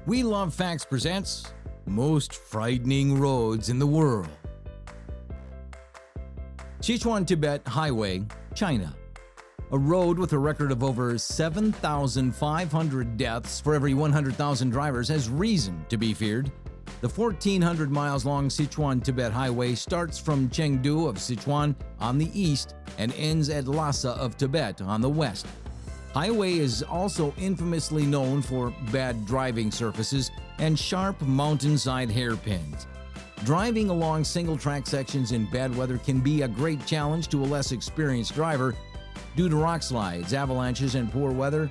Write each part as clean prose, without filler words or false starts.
We Love Facts presents Most Frightening Roads in the World. Sichuan-Tibet Highway, China. A road with a record of over 7,500 deaths for every 100,000 drivers has reason to be feared. The 1,400 miles long Sichuan-Tibet Highway starts from Chengdu of Sichuan on the east and ends at Lhasa of Tibet on the west. Highway is also infamously known for bad driving surfaces and sharp mountainside hairpins. Driving along single-track sections in bad weather can be a great challenge to a less experienced driver. Due to rock slides, avalanches, and poor weather,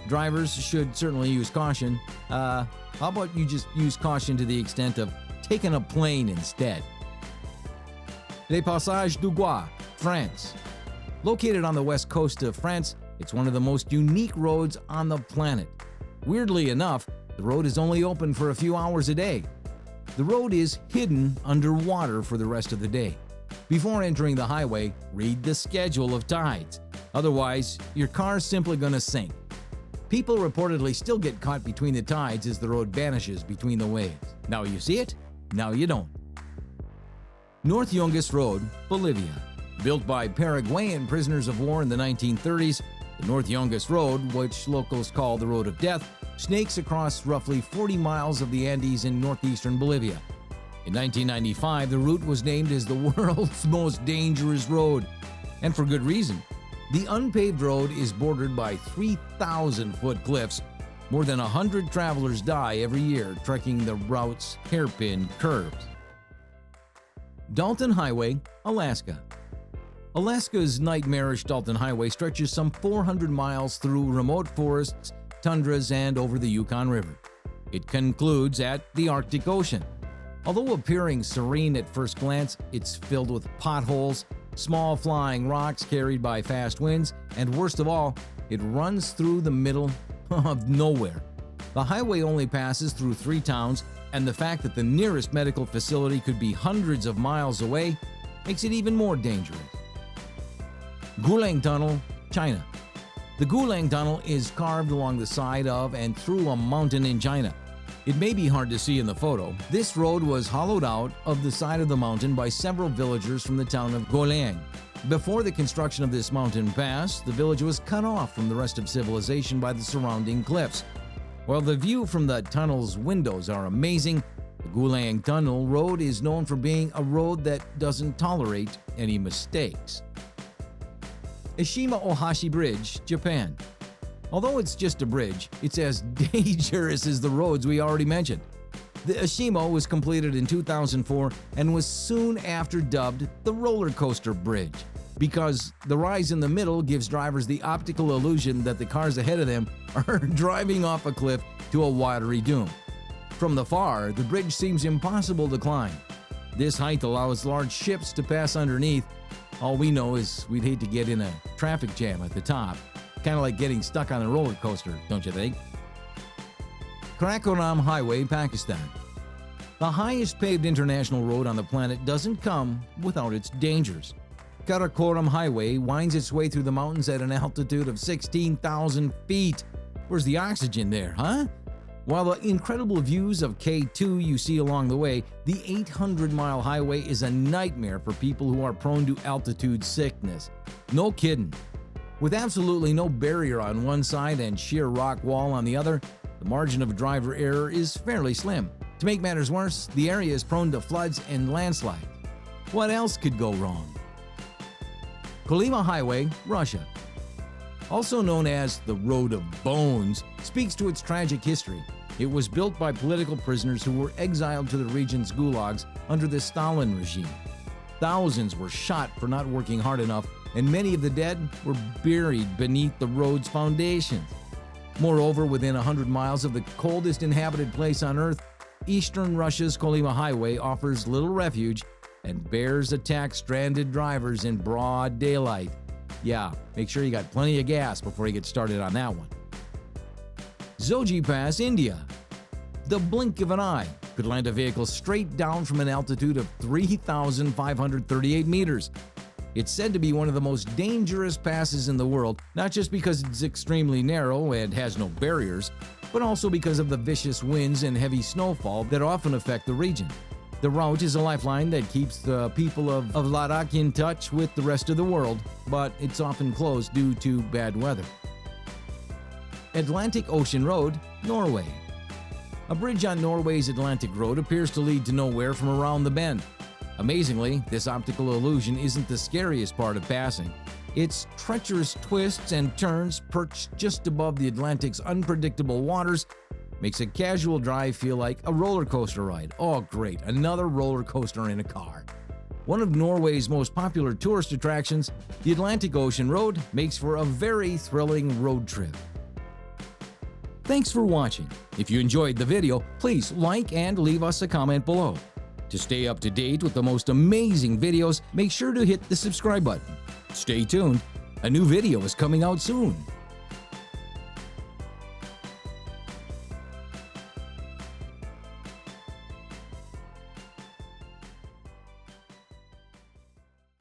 drivers should certainly use caution. How about you just use caution to the extent of taking a plane instead? Passage du Gois, France. Located on the west coast of France, it's one of the most unique roads on the planet. Weirdly enough, the road is only open for a few hours a day. The road is hidden underwater for the rest of the day. Before entering the highway, read the schedule of tides. Otherwise, your car's simply going to sink. People reportedly still get caught between the tides as the road vanishes between the waves. Now you see it, now you don't. North Yungas Road, Bolivia. Built by Paraguayan prisoners of war in the 1930s, the North Yungas Road, which locals call the Road of Death, snakes across roughly 40 miles of the Andes in northeastern Bolivia. In 1995, the route was named as the world's most dangerous road, and for good reason. The unpaved road is bordered by 3,000-foot cliffs. More than 100 travelers die every year trekking the route's hairpin curves. Dalton Highway, Alaska. Alaska's nightmarish Dalton Highway stretches some 400 miles through remote forests, tundras, and over the Yukon River. It concludes at the Arctic Ocean. Although appearing serene at first glance, it's filled with potholes, small flying rocks carried by fast winds, and worst of all, it runs through the middle of nowhere. The highway only passes through 3 towns, and the fact that the nearest medical facility could be hundreds of miles away makes it even more dangerous. Guilin Tunnel, China. The Guilin Tunnel is carved along the side of and through a mountain in China. It may be hard to see in the photo. This road was hollowed out of the side of the mountain by several villagers from the town of Guilin. Before the construction of this mountain pass, the village was cut off from the rest of civilization by the surrounding cliffs. While the view from the tunnel's windows are amazing, the Guilin Tunnel Road is known for being a road that doesn't tolerate any mistakes. Ashima Ohashi Bridge, Japan. Although it's just a bridge, it's as dangerous as the roads we already mentioned. The Ashima was completed in 2004 and was soon after dubbed the roller coaster bridge because the rise in the middle gives drivers the optical illusion that the cars ahead of them are driving off a cliff to a watery doom. From the far, the bridge seems impossible to climb. This height allows large ships to pass underneath. All we know is we'd hate to get in a traffic jam at the top. Kind of like getting stuck on a roller coaster, don't you think? Karakoram Highway, Pakistan. The highest paved international road on the planet doesn't come without its dangers. Karakoram Highway winds its way through the mountains at an altitude of 16,000 feet. Where's the oxygen there, huh? While the incredible views of K2 you see along the way, the 800-mile highway is a nightmare for people who are prone to altitude sickness. No kidding. With absolutely no barrier on one side and sheer rock wall on the other, the margin of driver error is fairly slim. To make matters worse, the area is prone to floods and landslides. What else could go wrong? Kolyma Highway, Russia. Also known as the Road of Bones, speaks to its tragic history. It was built by political prisoners who were exiled to the region's gulags under the Stalin regime. Thousands were shot for not working hard enough, and many of the dead were buried beneath the road's foundations. Moreover, within 100 miles of the coldest inhabited place on Earth, eastern Russia's Kolyma Highway offers little refuge, and bears attack stranded drivers in broad daylight. Yeah, make sure you got plenty of gas before you get started on that one. Zoji Pass, India. The blink of an eye could land a vehicle straight down from an altitude of 3,538 meters. It's said to be one of the most dangerous passes in the world, not just because it's extremely narrow and has no barriers, but also because of the vicious winds and heavy snowfall that often affect the region. The route is a lifeline that keeps the people of Ladakh in touch with the rest of the world, but it's often closed due to bad weather. Atlantic Ocean Road, Norway. A bridge on Norway's Atlantic Road appears to lead to nowhere from around the bend. Amazingly, this optical illusion isn't the scariest part of passing. Its treacherous twists and turns perched just above the Atlantic's unpredictable waters makes a casual drive feel like a roller coaster ride. Oh great, another roller coaster in a car. One of Norway's most popular tourist attractions, the Atlantic Ocean Road makes for a very thrilling road trip. Thanks for watching. If you enjoyed the video, please like and leave us a comment below. To stay up to date with the most amazing videos, make sure to hit the subscribe button. Stay tuned, a new video is coming out soon.